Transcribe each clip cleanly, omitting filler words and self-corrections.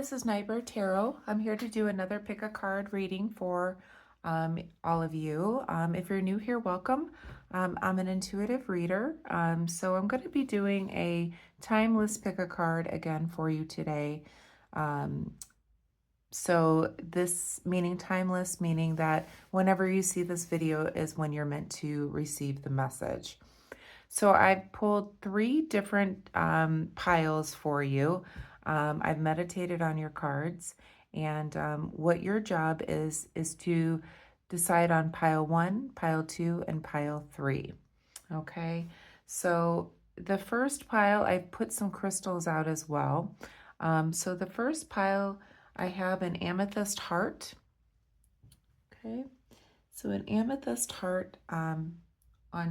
this is Nightbird Tarot. I'm here to do another pick a card reading for all of you. If you're new here, welcome. I'm an intuitive reader, so I'm going to be doing a timeless pick a card again for you today. So this meaning timeless, meaning that whenever you see this video is when you're meant to receive the message. So I've pulled three different piles for you. I've meditated on your cards, and what your job is to decide on pile 1, pile 2, and pile 3. Okay, so the first pile, I've put some crystals out as well. So the first pile, I have an amethyst heart. Okay, so an amethyst heart on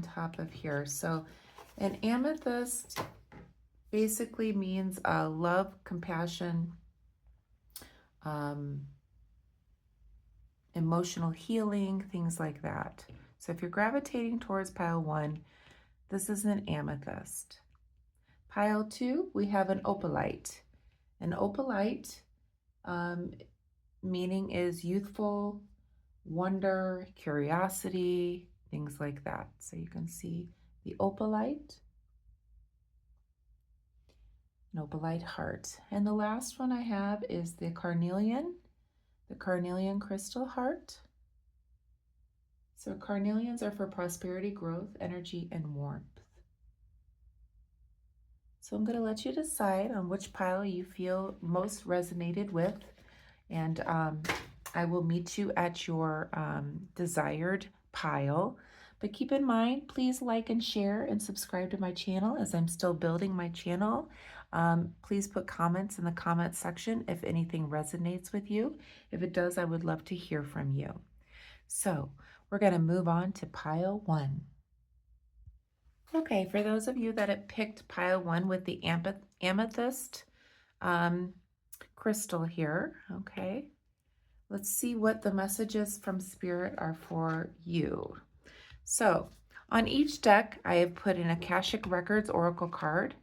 top of here. So an amethyst basically means love, compassion, emotional healing, things like that. So if you're gravitating towards pile 1, this is an amethyst. Pile 2, we have an opalite. An opalite meaning is youthful, wonder, curiosity, things like that. So you can see the opalite. Opalite heart. And the last one I have is the carnelian crystal heart. So carnelians are for prosperity, growth, energy, and warmth. So I'm going to let you decide on which pile you feel most resonated with, and I will meet you at your desired pile. But keep in mind, please like and share and subscribe to my channel as I'm still building my channel. Please put comments in the comment section if anything resonates with you. If it does, I would love to hear from you. So we're going to move on to pile 1. Okay, for those of you that have picked pile 1 with the amethyst crystal here, okay, let's see what the messages from Spirit are for you. So on each deck, I have put an Akashic Records Oracle card,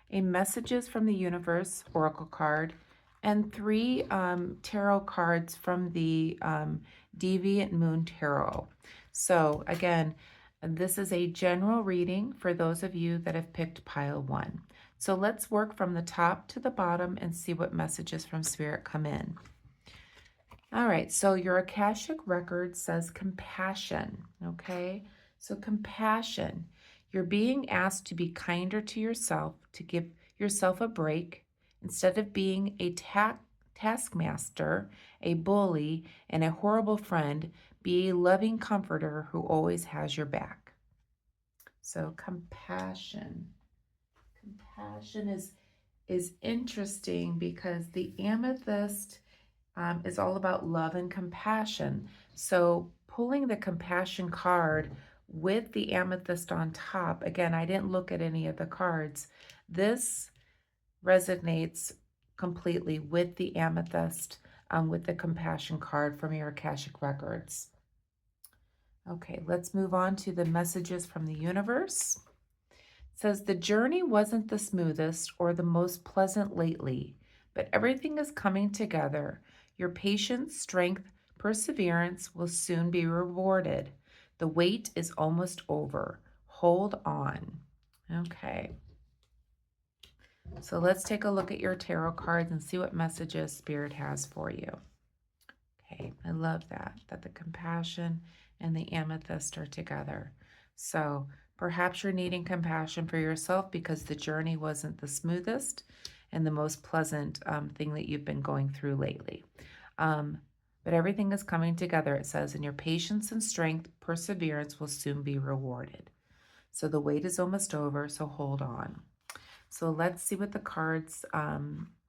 a Messages from the Universe Oracle card, and 3 tarot cards from the Deviant Moon Tarot. So again, this is a general reading for those of you that have picked pile 1. So let's work from the top to the bottom and see what messages from Spirit come in. All right, so your Akashic record says compassion, okay? So compassion, you're being asked to be kinder to yourself, to give yourself a break, instead of being a taskmaster, a bully, and a horrible friend, be a loving comforter who always has your back. So compassion. Compassion is interesting because the amethyst is all about love and compassion. So pulling the compassion card with the amethyst on top, again, I didn't look at any of the cards. This resonates completely with the amethyst, with the compassion card from your Akashic Records. Okay, let's move on to the messages from the universe. It says, the journey wasn't the smoothest or the most pleasant lately, but everything is coming together. Your patience, strength, perseverance will soon be rewarded. The wait is almost over. Hold on. Okay. So let's take a look at your tarot cards and see what messages Spirit has for you. Okay, I love that the compassion and the amethyst are together. So perhaps you're needing compassion for yourself because the journey wasn't the smoothest and the most pleasant thing that you've been going through lately. But everything is coming together, it says, and your patience and strength, perseverance will soon be rewarded. So the wait is almost over, so hold on. So let's see what the cards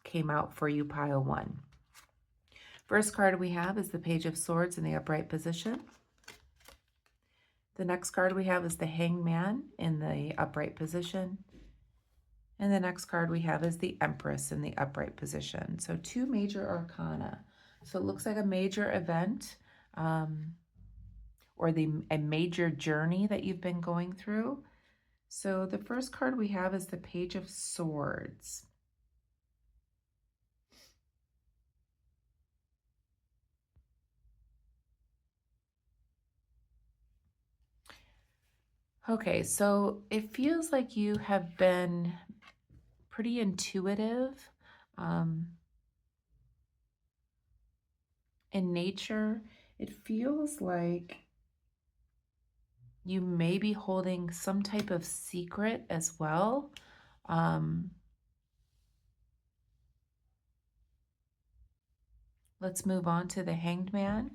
came out for you, pile 1. First card we have is the Page of Swords in the upright position. The next card we have is the Hanged Man in the upright position. And the next card we have is the Empress in the upright position. So 2 major arcana. So it looks like a major event or a major journey that you've been going through. So the first card we have is the Page of Swords. Okay, so it feels like you have been pretty intuitive um, in nature. It feels like you may be holding some type of secret as well. Um, let's move on to the Hanged Man.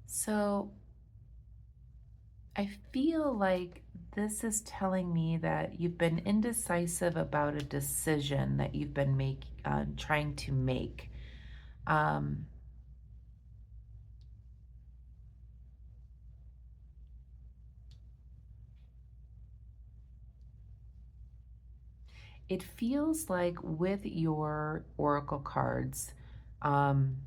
So I feel like this is telling me that you've been indecisive about a decision that you've been trying to make. Um, it feels like with your oracle cards, um,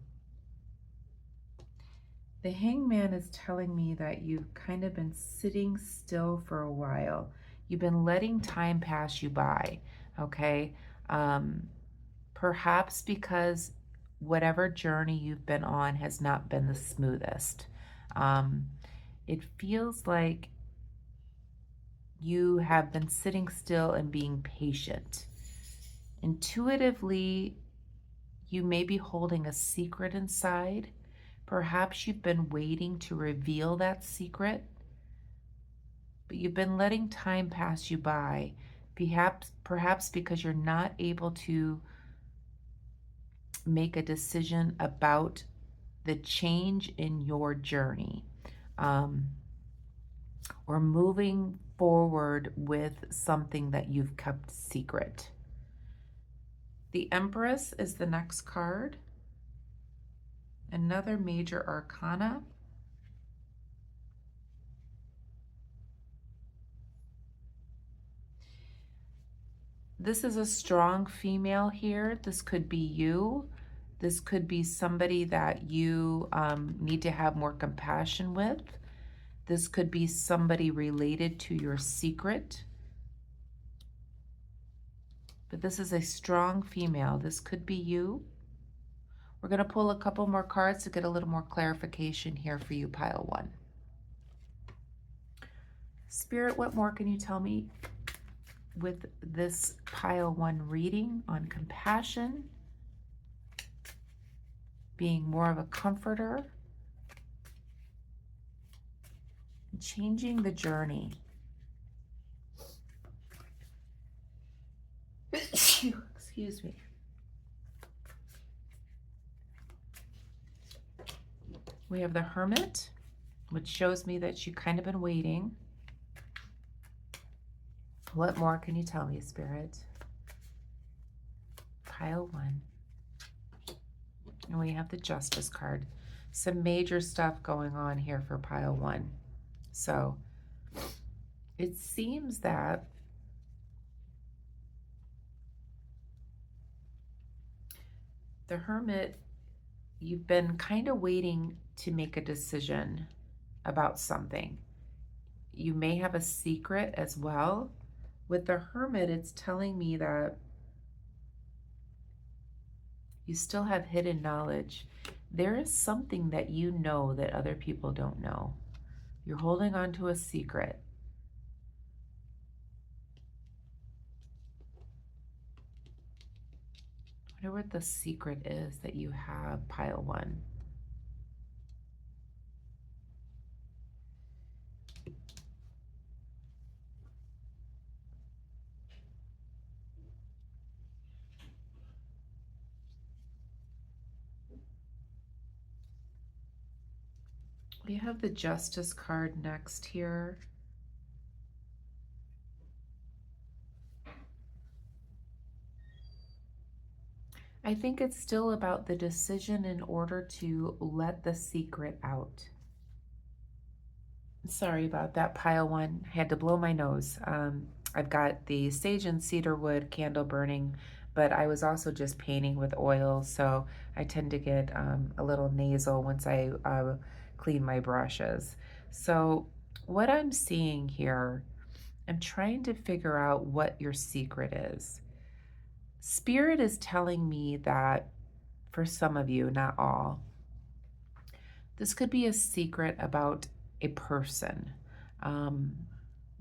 the Hangman is telling me that you've kind of been sitting still for a while. You've been letting time pass you by, okay? Um, Perhaps because whatever journey you've been on has not been the smoothest. Um, it feels like you have been sitting still and being patient. Intuitively, you may be holding a secret inside. Perhaps you've been waiting to reveal that secret, but you've been letting time pass you by. Perhaps because you're not able to make a decision about the change in your journey, um, or moving forward with something that you've kept secret. The Empress is the next card, another major arcana. This is a strong female here. This could be you. This could be somebody that you need to have more compassion with. This could be somebody related to your secret. But this is a strong female. This could be you. We're going to pull a couple more cards to get a little more clarification here for you, pile one. Spirit, what more can you tell me with this pile one reading on compassion, being more of a comforter, changing the journey? Excuse me. We have the Hermit, which shows me that you've kind of been waiting. What more can you tell me, Spirit? Pile one. And we have the Justice card. Some major stuff going on here for pile one. So it seems that the Hermit, you've been kind of waiting to make a decision about something. You may have a secret as well. With the Hermit, it's telling me that you still have hidden knowledge. There is something that you know that other people don't know. You're holding on to a secret. I wonder what the secret is that you have, pile one. We have the Justice card next here. I think it's still about the decision in order to let the secret out. Sorry about that, pile one. I had to blow my nose. I've got the sage and cedar wood candle burning but I was also just painting with oil, so I tend to get a little nasal once I clean my brushes. So what I'm seeing here, I'm trying to figure out what your secret is. Spirit is telling me that for some of you, not all, this could be a secret about a person um,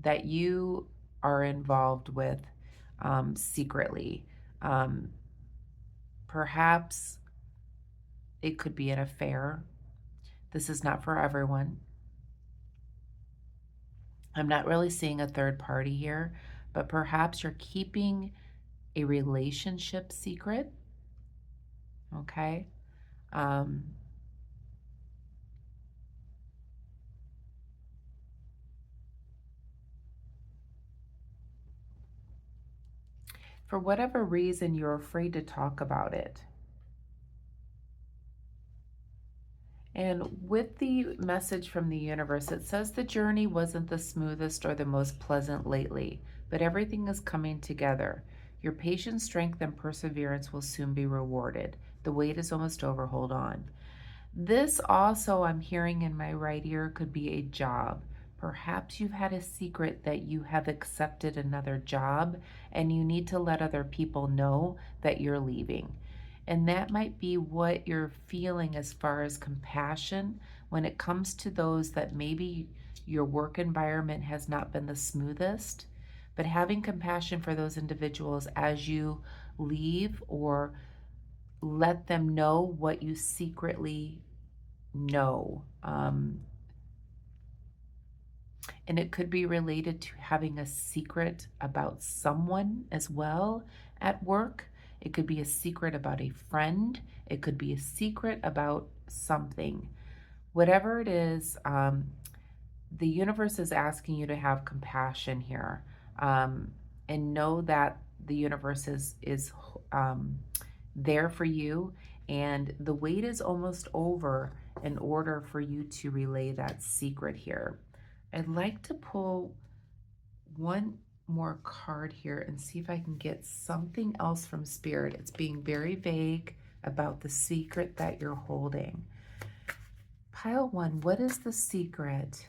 that you are involved with secretly. Um, Perhaps it could be an affair. This is not for everyone. I'm not really seeing a third party here, but perhaps you're keeping a relationship secret. Okay. Um, for whatever reason, you're afraid to talk about it. And with the message from the universe, it says the journey wasn't the smoothest or the most pleasant lately, but everything is coming together. Your patience, strength, and perseverance will soon be rewarded. The wait is almost over. Hold on. This also, I'm hearing in my right ear, could be a job. Perhaps you've had a secret that you have accepted another job and you need to let other people know that you're leaving. And that might be what you're feeling as far as compassion when it comes to those that maybe your work environment has not been the smoothest. But having compassion for those individuals as you leave, or let them know what you secretly know. And it could be related to having a secret about someone as well at work. It could be a secret about a friend. It could be a secret about something. Whatever it is, the universe is asking you to have compassion here, and know that the universe is there for you, and the wait is almost over in order for you to relay that secret here. I'd like to pull one more card here and see if I can get something else from Spirit. It's being very vague about the secret that you're holding. Pile one, what is the secret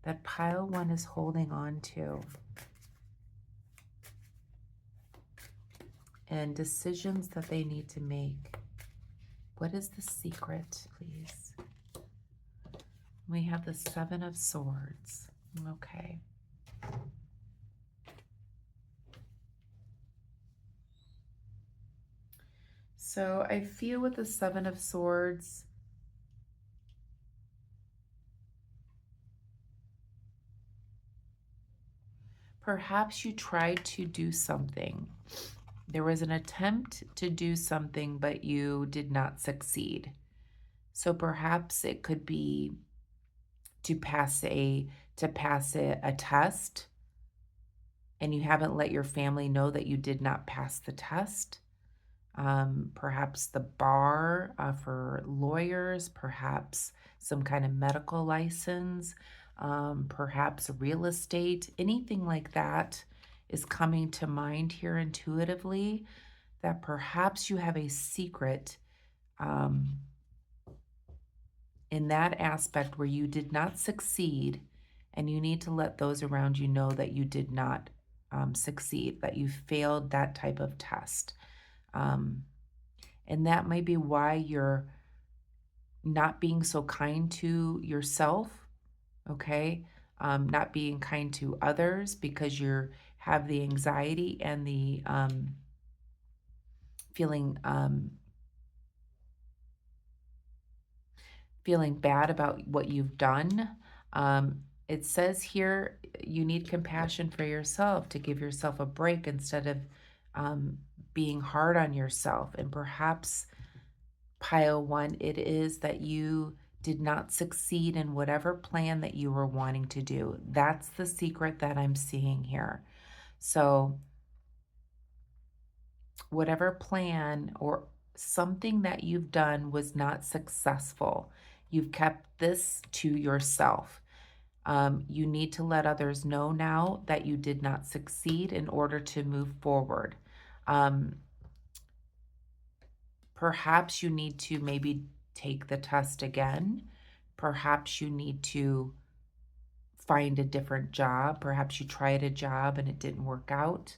that pile one is holding on to? And decisions that they need to make. What is the secret, please? We have the Seven of Swords. Okay. So I feel with the Seven of Swords, perhaps you tried to do something. There was an attempt to do something, but you did not succeed. So perhaps it could be to pass a test, and you haven't let your family know that you did not pass the test. Perhaps the bar for lawyers, perhaps some kind of medical license, perhaps real estate, anything like that is coming to mind here intuitively, that perhaps you have a secret in that aspect where you did not succeed, and you need to let those around you know that you did not succeed, that you failed that type of test. And that may be why you're not being so kind to yourself, okay? Not being kind to others because you have the anxiety and the feeling bad about what you've done. It says here you need compassion for yourself, to give yourself a break instead of being hard on yourself. And perhaps pile one, it is that you did not succeed in whatever plan that you were wanting to do. That's the secret that I'm seeing here. So whatever plan or something that you've done was not successful. You've kept this to yourself. You need to let others know now that you did not succeed in order to move forward. Um, Perhaps you need to maybe take the test again. Perhaps you need to find a different job. Perhaps you tried a job and it didn't work out.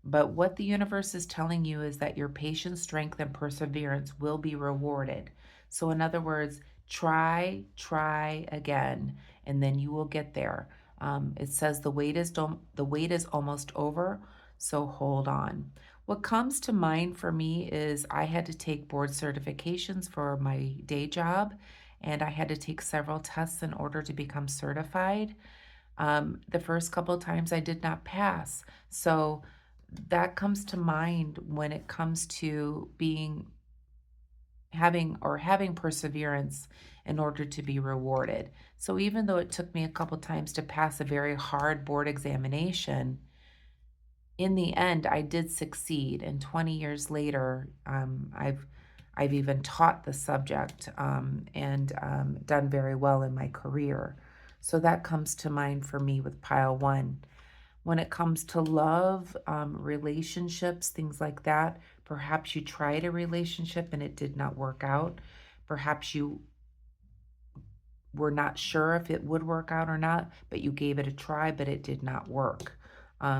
But what the universe is telling you is that your patience, strength, and perseverance will be rewarded. So, in other words, try again, and then you will get there. It says the wait is almost over, so hold on. What comes to mind for me is I had to take board certifications for my day job, and I had to take several tests in order to become certified. The first couple of times I did not pass. So that comes to mind when it comes to having perseverance in order to be rewarded. So even though it took me a couple times to pass a very hard board examination, in the end I did succeed. And 20 years later, I've even taught the subject and done very well in my career. So that comes to mind for me with pile one. When it comes to love, relationships, things like that, perhaps you tried a relationship and it did not work out. Perhaps you were not sure if it would work out or not, but you gave it a try, but it did not work.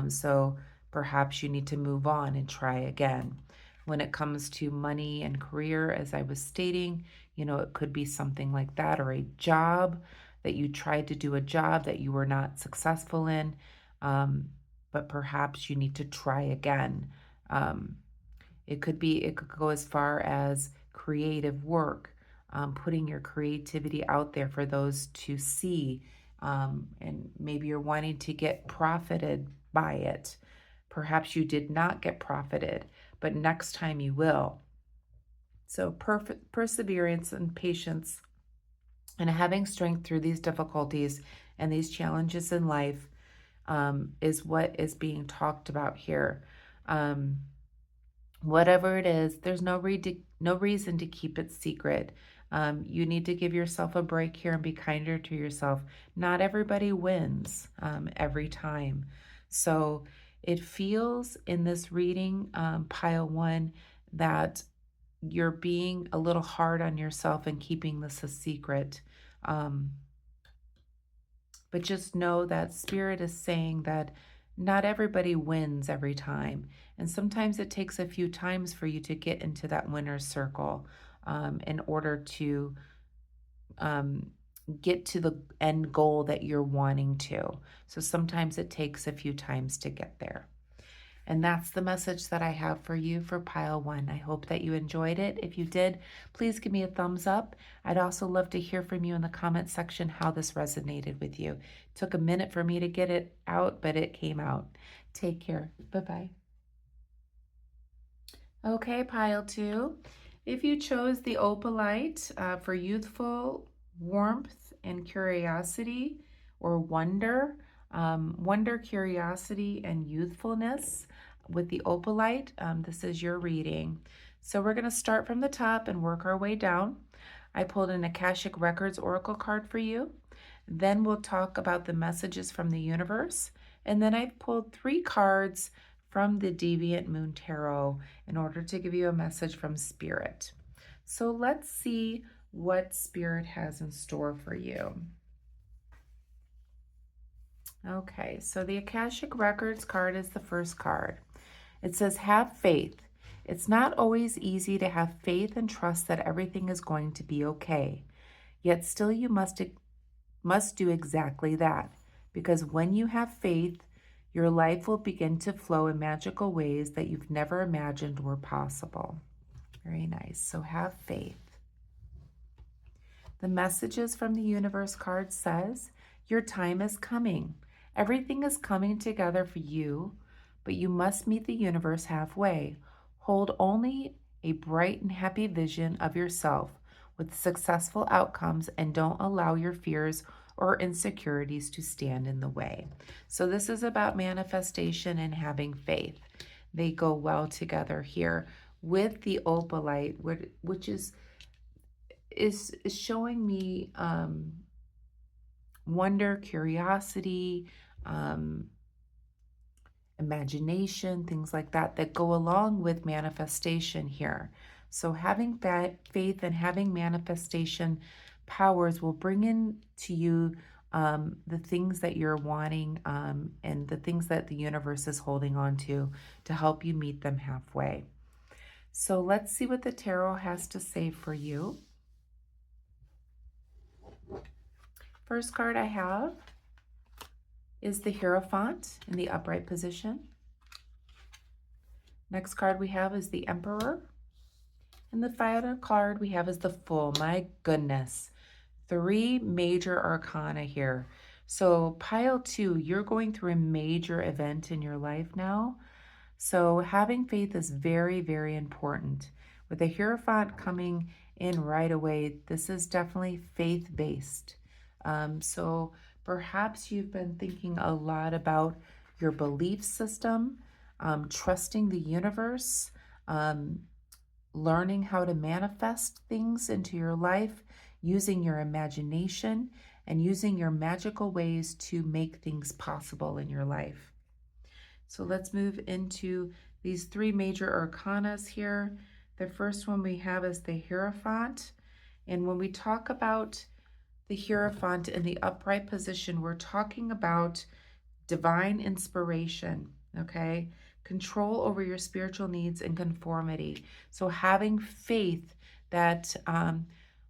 So perhaps you need to move on and try again. When it comes to money and career, as I was stating, it could be something like that, or a job that you tried to do a job that you were not successful in, but perhaps you need to try again. Um, it could go as far as creative work, putting your creativity out there for those to see, and maybe you're wanting to get profited by it. Perhaps you did not get profited, but next time you will. So perfect perseverance and patience and having strength through these difficulties and these challenges in life is what is being talked about here. Um, Whatever it is, there's no reason to keep it secret. You need to give yourself a break here and be kinder to yourself. Not everybody wins every time. So it feels in this reading, pile one, that you're being a little hard on yourself and keeping this a secret. Um, but just know that Spirit is saying that not everybody wins every time. And sometimes it takes a few times for you to get into that winner's circle in order to um, get to the end goal that you're wanting to. So sometimes it takes a few times to get there. And that's the message that I have for you for pile one. I hope that you enjoyed it. If you did, please give me a thumbs up. I'd also love to hear from you in the comment section how this resonated with you. It took a minute for me to get it out, but it came out. Take care. Bye-bye. Okay, pile two. If you chose the opalite for youthful warmth and curiosity or wonder, curiosity, and youthfulness with the opalite, this is your reading. So we're going to start from the top and work our way down. I pulled an Akashic Records Oracle card for you. Then we'll talk about the messages from the universe. And then I've pulled 3 cards from the Deviant Moon Tarot in order to give you a message from Spirit. So let's see what Spirit has in store for you. Okay, so the Akashic Records card is the first card. It says, have faith. It's not always easy to have faith and trust that everything is going to be okay. Yet still you must do exactly that. Because when you have faith, your life will begin to flow in magical ways that you've never imagined were possible. Very nice. So have faith. The messages from the universe card says, your time is coming. Everything is coming together for you, but you must meet the universe halfway. Hold only a bright and happy vision of yourself with successful outcomes and don't allow your fears or insecurities to stand in the way. So this is about manifestation and having faith. They go well together here with the opalite, which is showing me wonder, curiosity, imagination, things like that, that go along with manifestation here. So having that faith and having manifestation powers will bring in to you the things that you're wanting and the things that the universe is holding on to help you meet them halfway. So let's see what the tarot has to say for you. First card I have is the Hierophant in the upright position. Next card we have is the Emperor. And the final card we have is the Fool. My goodness. 3 major arcana here. So pile 2, you're going through a major event in your life now. So having faith is very, very important. With the Hierophant coming in right away, this is definitely faith-based. So perhaps you've been thinking a lot about your belief system, trusting the universe, learning how to manifest things into your life, using your imagination, and using your magical ways to make things possible in your life. So let's move into these 3 major arcanas here. The first one we have is the Hierophant. And when we talk about the Hierophant in the upright position, we're talking about divine inspiration, okay? Control over your spiritual needs and conformity. So having faith that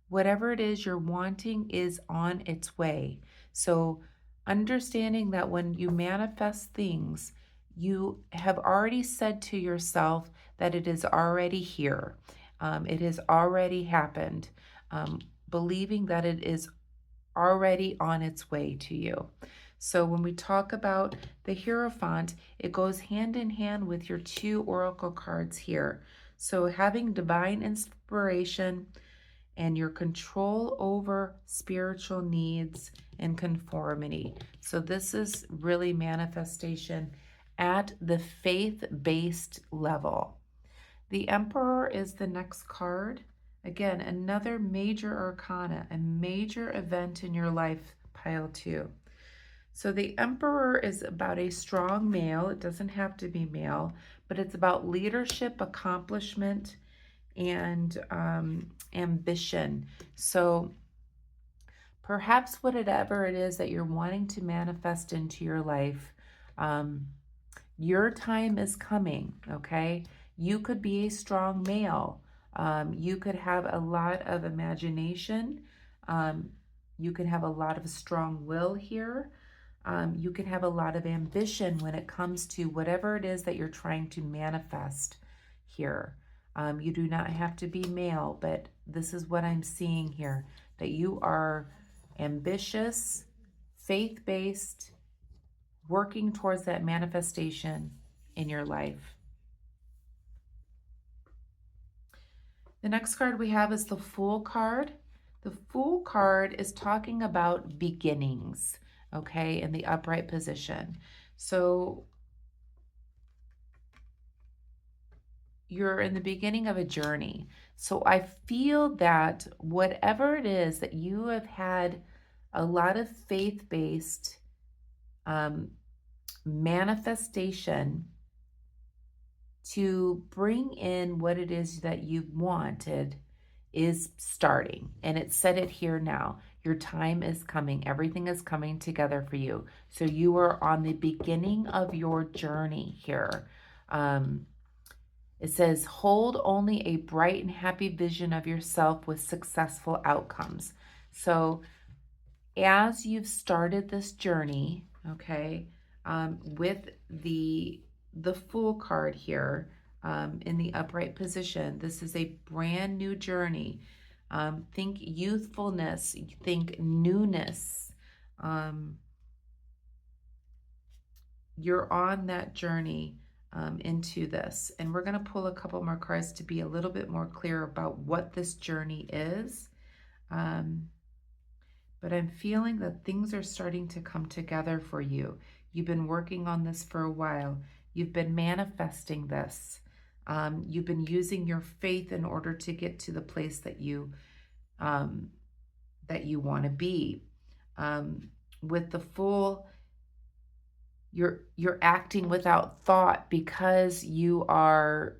whatever it is you're wanting is on its way. So understanding that when you manifest things, you have already said to yourself that it is already here. It has already happened. Believing that it is already on its way to you. So when we talk about the Hierophant, it goes hand in hand with your 2 oracle cards here. So having divine inspiration and your control over spiritual needs and conformity. So this is really manifestation at the faith-based level. The Emperor is the next card. Again, another major arcana, a major event in your life, pile 2. So the Emperor is about a strong male. It doesn't have to be male, but it's about leadership, accomplishment, and ambition. So perhaps whatever it is that you're wanting to manifest into your life, your time is coming, okay? You could be a strong male. You could have a lot of imagination. You can have a lot of strong will here. You can have a lot of ambition when it comes to whatever it is that you're trying to manifest here. You do not have to be male, but this is what I'm seeing here, that you are ambitious, faith-based, working towards that manifestation in your life. The next card we have is the Fool card. The Fool card is talking about beginnings, okay, in the upright position. So you're in the beginning of a journey. So I feel that whatever it is that you have had a lot of faith-based manifestation to bring in what it is that you wanted is starting. And it said it here now. Your time is coming. Everything is coming together for you. So you are on the beginning of your journey here. It says, hold only a bright and happy vision of yourself with successful outcomes. So as you've started this journey, okay, with the Fool card here in the upright position, this is a brand new journey. Think youthfulness, think newness. You're on that journey into this. And we're going to pull a couple more cards to be a little bit more clear about what this journey is. But I'm feeling that things are starting to come together for you. You've been working on this for a while. You've been manifesting this. You've been using your faith in order to get to the place that you want to be. With the Fool, you're acting without thought because you're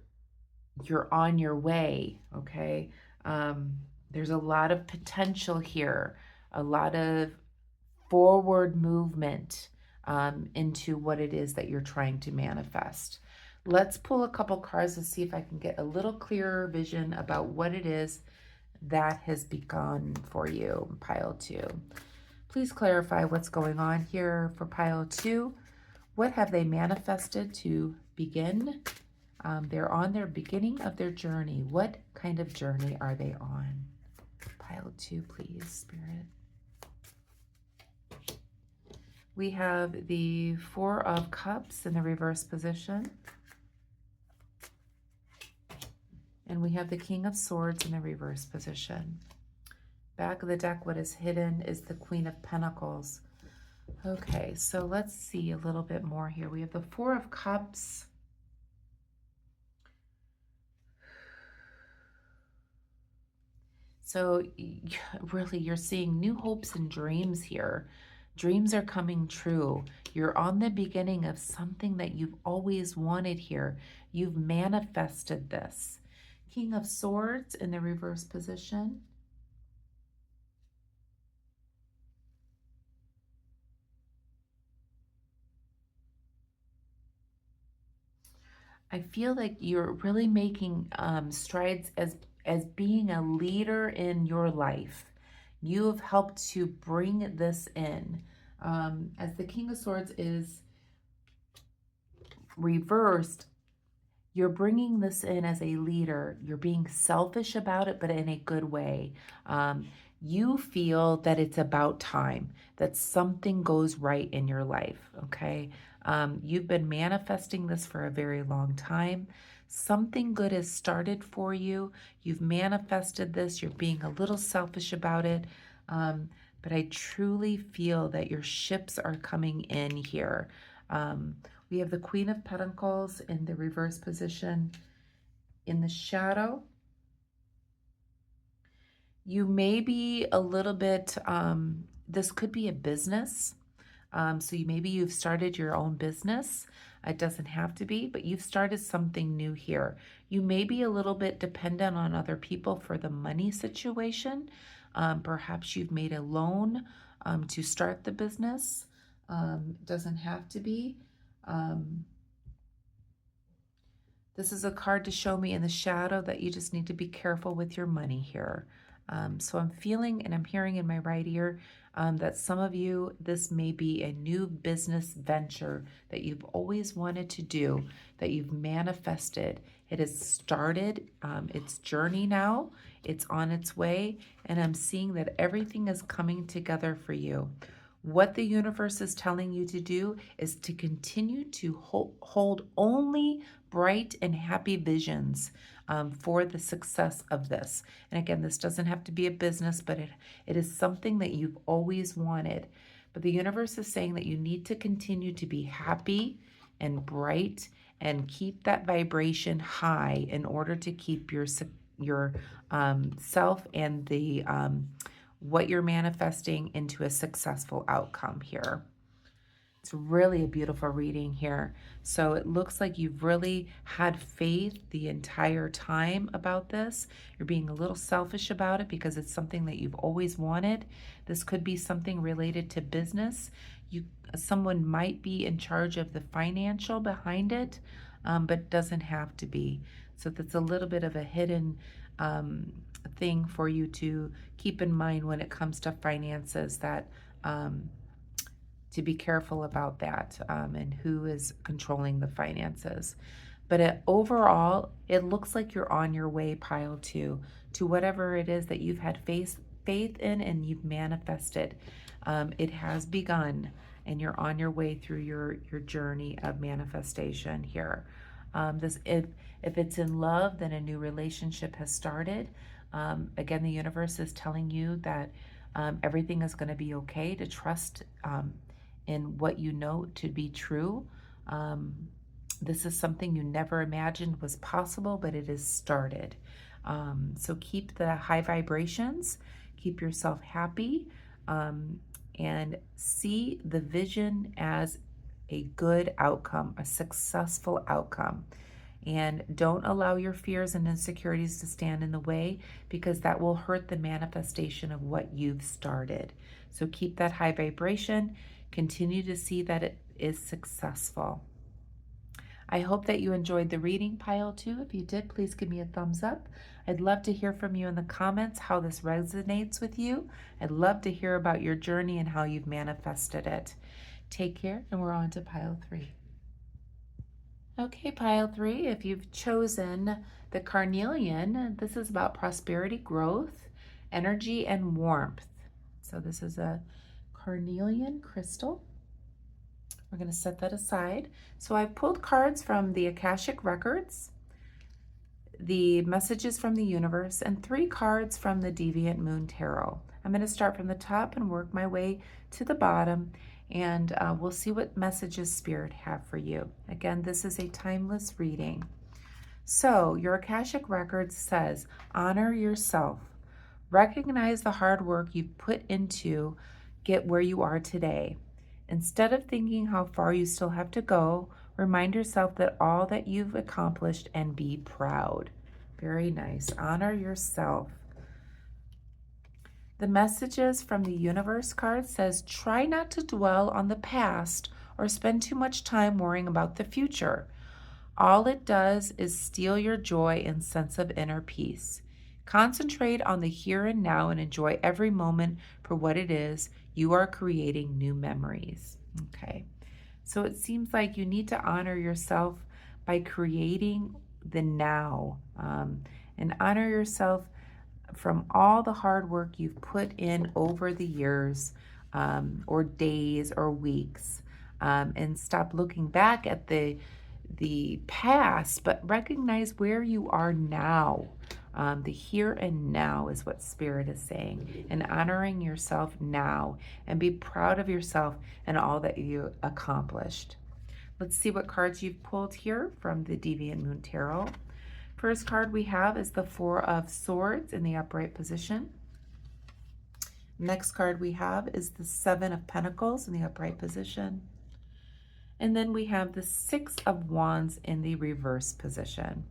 on your way, okay? Um, there's a lot of potential here, a lot of forward movement into what it is that you're trying to manifest. Let's pull a couple cards to see if I can get a little clearer vision about what it is that has begun for you, pile two. Please clarify what's going on here for pile two. What have they manifested to begin? They're on their beginning of their journey. What kind of journey are they on? Pile two, please, Spirit. We have the Four of Cups in the reverse position. And we have the King of Swords in the reverse position. Back of the deck, what is hidden is the Queen of Pentacles. Okay, so let's see a little bit more here. We have the Four of Cups. So really, you're seeing new hopes and dreams here. Dreams are coming true. You're on the beginning of something that you've always wanted here. You've manifested this. King of Swords in the reverse position. I feel like you're really making strides as being a leader in your life. You have helped to bring this in. As the King of Swords is reversed, you're bringing this in as a leader. You're being selfish about it, but in a good way. You feel that it's about time, that something goes right in your life, okay? You've been manifesting this for a very long time. Something good has started for you. You've manifested this. You're being a little selfish about it. But I truly feel that your ships are coming in here. We have the Queen of Pentacles in the reverse position in the shadow. You may be a little bit, this could be a business. So maybe you've started your own business. It doesn't have to be, but you've started something new here. You may be a little bit dependent on other people for the money situation. Perhaps you've made a loan to start the business. Doesn't have to be. This is a card to show me in the shadow that you just need to be careful with your money here. So I'm feeling and I'm hearing in my right ear that some of you, this may be a new business venture that you've always wanted to do, that you've manifested. It has started its journey now. It's on its way. And I'm seeing that everything is coming together for you. What the universe is telling you to do is to continue to hold only bright and happy visions for the success of this. And again, this doesn't have to be a business, but it is something that you've always wanted. But the universe is saying that you need to continue to be happy and bright and keep that vibration high in order to keep your self and the what you're manifesting into a successful outcome here. It's really a beautiful reading here. So it looks like you've really had faith the entire time about this. You're being a little selfish about it because it's something that you've always wanted. This could be something related to business. Someone might be in charge of the financial behind it, but doesn't have to be. So that's a little bit of a hidden thing for you to keep in mind when it comes to finances, that to be careful about that and who is controlling the finances. But overall, it looks like you're on your way, pile two, to whatever it is that you've had faith in and you've manifested. It has begun, and you're on your way through your journey of manifestation here. If it's in love, then a new relationship has started. Again, the universe is telling you that everything is going to be okay, to trust in what you know to be true. This is something you never imagined was possible, but it has started. So keep the high vibrations, keep yourself happy, and see the vision as a good outcome, a successful outcome. And don't allow your fears and insecurities to stand in the way, because that will hurt the manifestation of what you've started. So keep that high vibration. Continue to see that it is successful. I hope that you enjoyed the reading, pile 2. If you did, please give me a thumbs up. I'd love to hear from you in the comments how this resonates with you. I'd love to hear about your journey and how you've manifested it. Take care, and we're on to pile 3. Okay, pile 3, if you've chosen the carnelian, this is about prosperity, growth, energy, and warmth. So this is a carnelian crystal. We're going to set that aside. So I've pulled cards from the Akashic Records, the Messages from the Universe, and 3 cards from the Deviant Moon Tarot. I'm going to start from the top and work my way to the bottom, and we'll see what messages Spirit have for you. Again, this is a timeless reading. So your Akashic Records says, honor yourself. Recognize the hard work you've put into get where you are today. Instead of thinking how far you still have to go, remind yourself that all that you've accomplished and be proud. Very nice. Honor yourself. The Messages from the Universe card says, try not to dwell on the past or spend too much time worrying about the future. All it does is steal your joy and sense of inner peace. Concentrate on the here and now and enjoy every moment for what it is. You are creating new memories. Okay, so it seems like you need to honor yourself by creating the now, and honor yourself from all the hard work you've put in over the years, or days or weeks, and stop looking back at the past, but recognize where you are now. The here and now is what Spirit is saying, and honoring yourself now, and be proud of yourself and all that you accomplished. Let's see what cards you've pulled here from the Deviant Moon Tarot. First card we have is the 4 of Swords in the upright position. Next card we have is the 7 of Pentacles in the upright position. And then we have the 6 of Wands in the reverse position.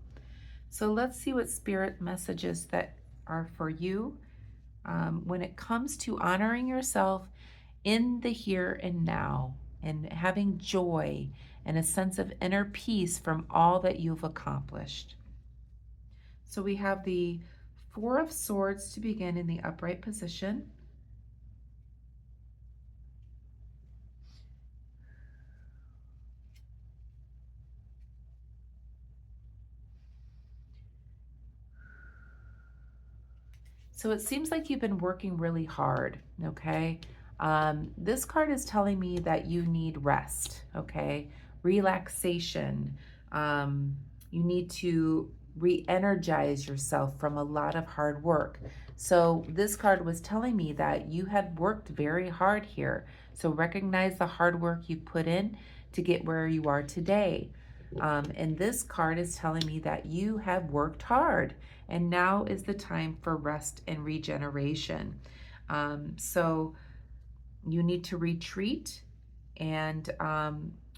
So let's see what Spirit messages that are for you when it comes to honoring yourself in the here and now, and having joy and a sense of inner peace from all that you've accomplished. So we have the 4 of Swords to begin in the upright position. So it seems like you've been working really hard, okay? This card is telling me that you need rest, okay? Relaxation. You need to re-energize yourself from a lot of hard work. So this card was telling me that you had worked very hard here. So recognize the hard work you put in to get where you are today. And this card is telling me that you have worked hard, and now is the time for rest and regeneration. So you need to retreat and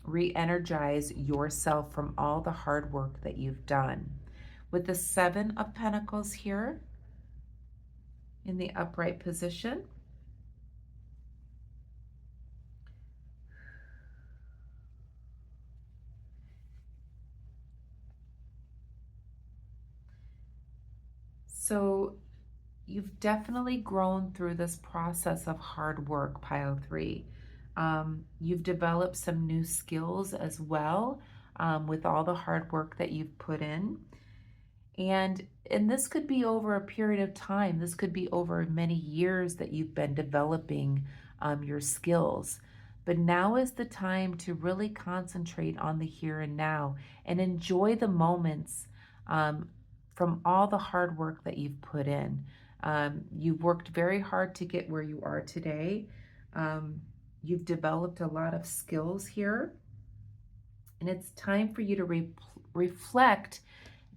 re-energize yourself from all the hard work that you've done. With the 7 of Pentacles here in the upright position, so you've definitely grown through this process of hard work, pile 3. You've developed some new skills as well, with all the hard work that you've put in. And this could be over a period of time. This could be over many years that you've been developing your skills. But now is the time to really concentrate on the here and now and enjoy the moments from all the hard work that you've put in. You've worked very hard to get where you are today. You've developed a lot of skills here. And it's time for you to reflect.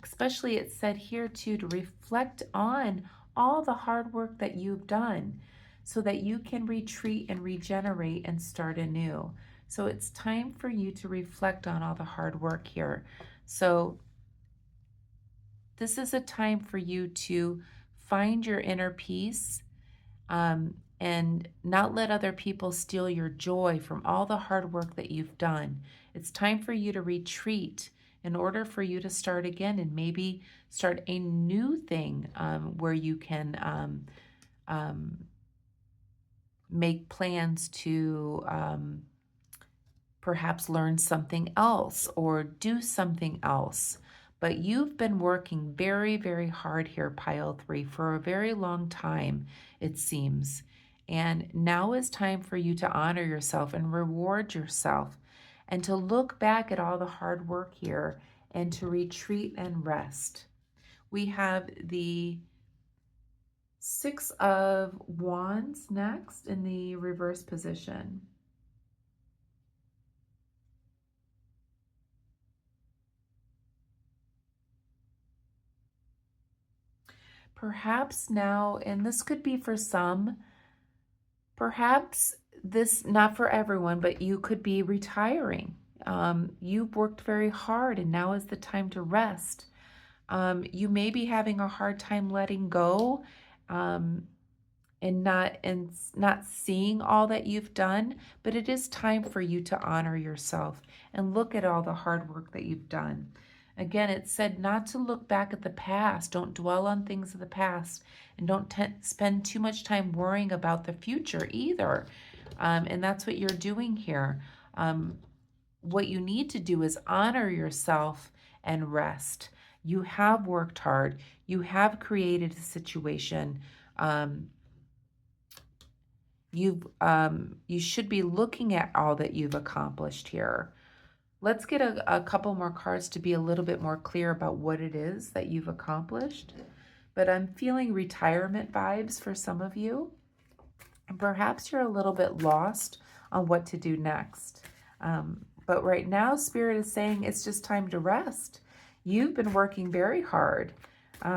Especially it said here too, to reflect on all the hard work that you've done so that you can retreat and regenerate and start anew. So it's time for you to reflect on all the hard work here. So this is a time for you to find your inner peace, and not let other people steal your joy from all the hard work that you've done. It's time for you to retreat in order for you to start again and maybe start a new thing, where you can make plans to perhaps learn something else or do something else. But you've been working very, very hard here, pile 3, for a very long time, it seems. And now is time for you to honor yourself and reward yourself and to look back at all the hard work here and to retreat and rest. We have the 6 of Wands next in the reverse position. Perhaps now, and this could be for some, perhaps this, not for everyone, but you could be retiring. You've worked very hard and now is the time to rest. You may be having a hard time letting go, and not seeing all that you've done, but it is time for you to honor yourself and look at all the hard work that you've done. Again, it said not to look back at the past. Don't dwell on things of the past, and don't spend too much time worrying about the future either. And that's what you're doing here. What you need to do is honor yourself and rest. You have worked hard. You have created a situation. You should be looking at all that you've accomplished here. Let's get a couple more cards to be a little bit more clear about what it is that you've accomplished. But I'm feeling retirement vibes for some of you. And perhaps you're a little bit lost on what to do next. But right now, Spirit is saying it's just time to rest. You've been working very hard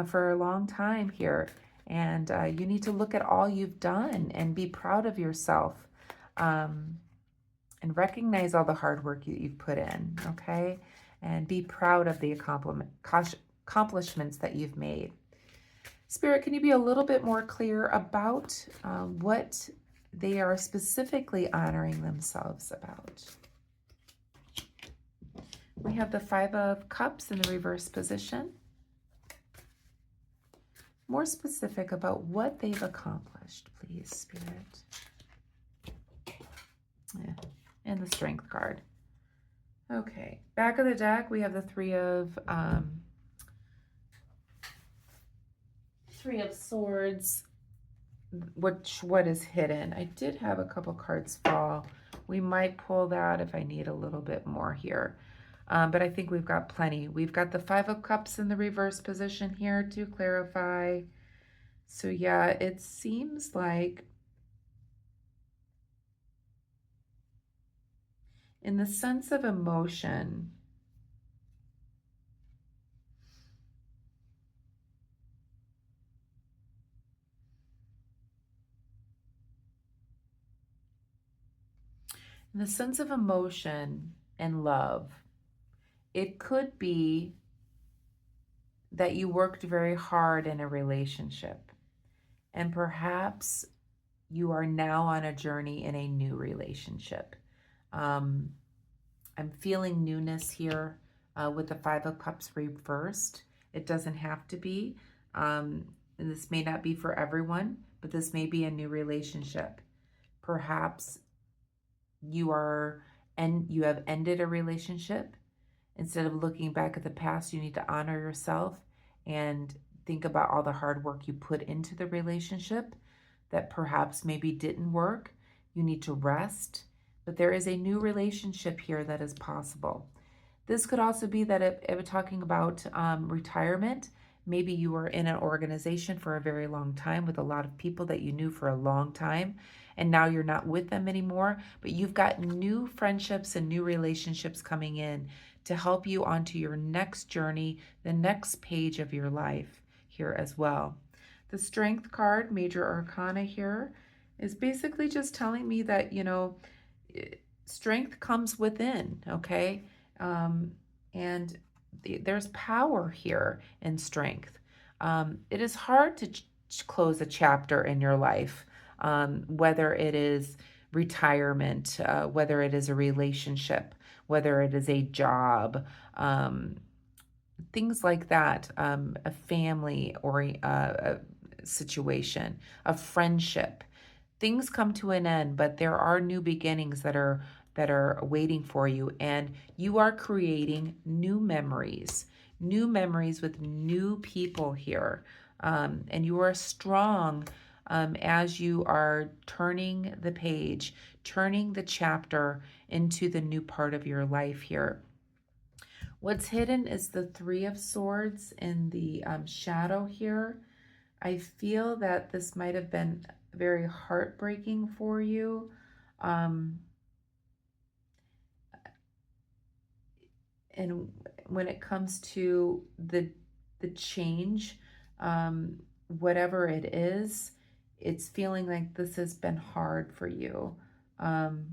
for a long time here. And you need to look at all you've done and be proud of yourself. And recognize all the hard work you've put in, okay? And be proud of the accomplishments that you've made. Spirit, can you be a little bit more clear about what they are specifically honoring themselves about? We have the 5 of Cups in the reverse position. More specific about what they've accomplished, please, Spirit. Yeah. And the Strength card. Okay, back of the deck, we have the 3 of Swords. What is hidden? I did have a couple cards fall. We might pull that if I need a little bit more here. But I think we've got plenty. We've got the 5 of Cups in the reverse position here to clarify. So yeah, it seems like in the sense of emotion, and love, it could be that you worked very hard in a relationship, and perhaps you are now on a journey in a new relationship. I'm feeling newness here with the 5 of Cups reversed. It doesn't have to be, and this may not be for everyone, but this may be a new relationship. Perhaps you have ended a relationship. Instead of looking back at the past, you need to honor yourself and think about all the hard work you put into the relationship that perhaps maybe didn't work. You need to rest, but there is a new relationship here that is possible. This could also be that if we're talking about retirement, maybe you were in an organization for a very long time with a lot of people that you knew for a long time, and now you're not with them anymore, but you've got new friendships and new relationships coming in to help you onto your next journey, the next page of your life here as well. The Strength card, Major Arcana here, is basically just telling me that, strength comes within, okay? And there's power here in strength. It is hard to close a chapter in your life, whether it is retirement, whether it is a relationship, whether it is a job, things like that, a family or a situation, a friendship. Things come to an end, but there are new beginnings that are waiting for you, and you are creating new memories with new people here. And you are strong as you are turning the page, turning the chapter into the new part of your life here. What's hidden is the Three of Swords in the shadow here. I feel that this might have been very heartbreaking for you. Um, and when it comes to the change, whatever it is, it's feeling like this has been hard for you. Um,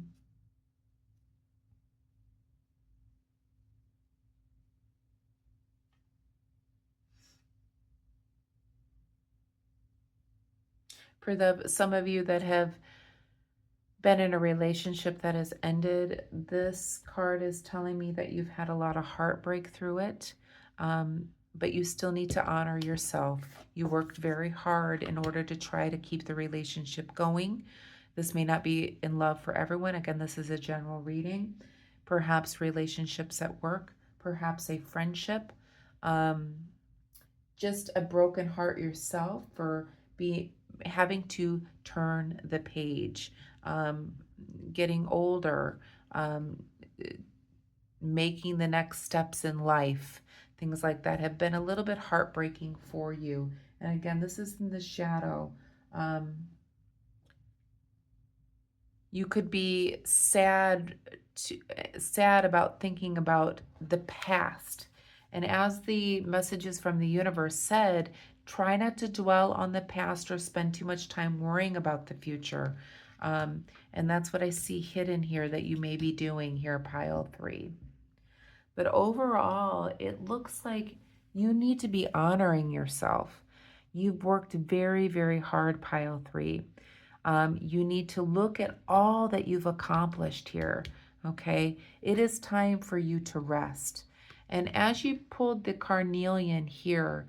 for some of you that have been in a relationship that has ended, this card is telling me that you've had a lot of heartbreak through it, but you still need to honor yourself. You worked very hard in order to try to keep the relationship going. This may not be in love for everyone. Again, this is a general reading. Perhaps relationships at work, perhaps a friendship, um, just a broken heart yourself for having to turn the page, um, getting older, um, making the next steps in life, things like that have been a little bit heartbreaking for you. And again, this is in the shadow. Um, you could be sad about thinking about the past. And as the messages from the universe said, try not to dwell on the past or spend too much time worrying about the future. And that's what I see hidden here that you may be doing here, pile 3. But overall, it looks like you need to be honoring yourself. You've worked very, very hard, pile 3. You need to look at all that you've accomplished here, okay? It is time for you to rest. And as you pulled the carnelian here,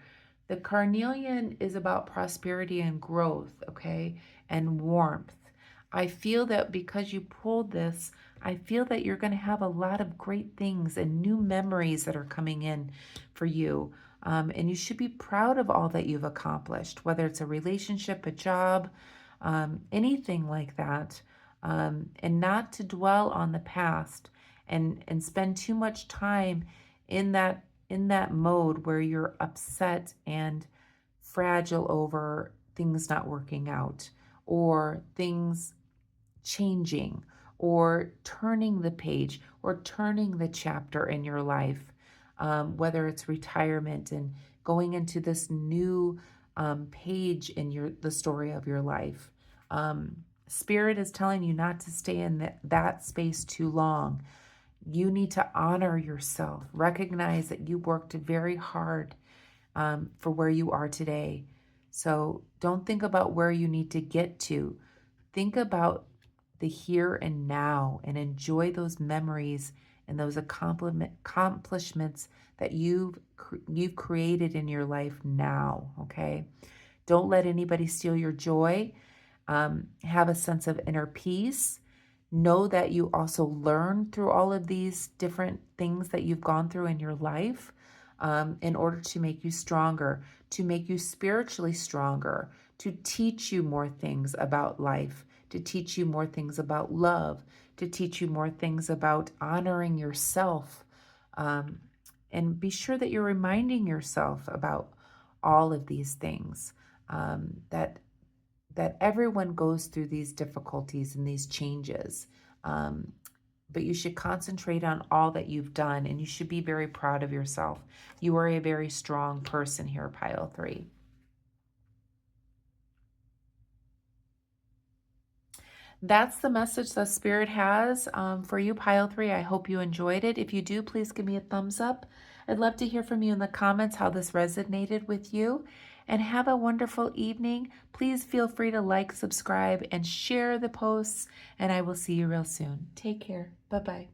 the carnelian is about prosperity and growth, okay? And warmth. I feel that because you pulled this, I feel that you're going to have a lot of great things and new memories that are coming in for you. And you should be proud of all that you've accomplished, whether it's a relationship, a job, anything like that. And not to dwell on the past and spend too much time in that mode where you're upset and fragile over things not working out or things changing or turning the page or turning the chapter in your life, whether it's retirement and going into this new page in the story of your life. Spirit is telling you not to stay in that space too long. You need to honor yourself. Recognize that you worked very hard for where you are today. So don't think about where you need to get to. Think about the here and now and enjoy those memories and those accomplishments that you've created in your life now, okay? Don't let anybody steal your joy. Have a sense of inner peace. Know that you also learn through all of these different things that you've gone through in your life in order to make you stronger, to make you spiritually stronger, to teach you more things about life, to teach you more things about love, to teach you more things about honoring yourself. And be sure that you're reminding yourself about all of these things, that everyone goes through these difficulties and these changes. But you should concentrate on all that you've done, and you should be very proud of yourself. You are a very strong person here, pile 3. That's the message the Spirit has for you, Pile 3. I hope you enjoyed it. If you do, please give me a thumbs up. I'd love to hear from you in the comments how this resonated with you. And have a wonderful evening. Please feel free to like, subscribe, and share the posts. And I will see you real soon. Take care. Bye-bye.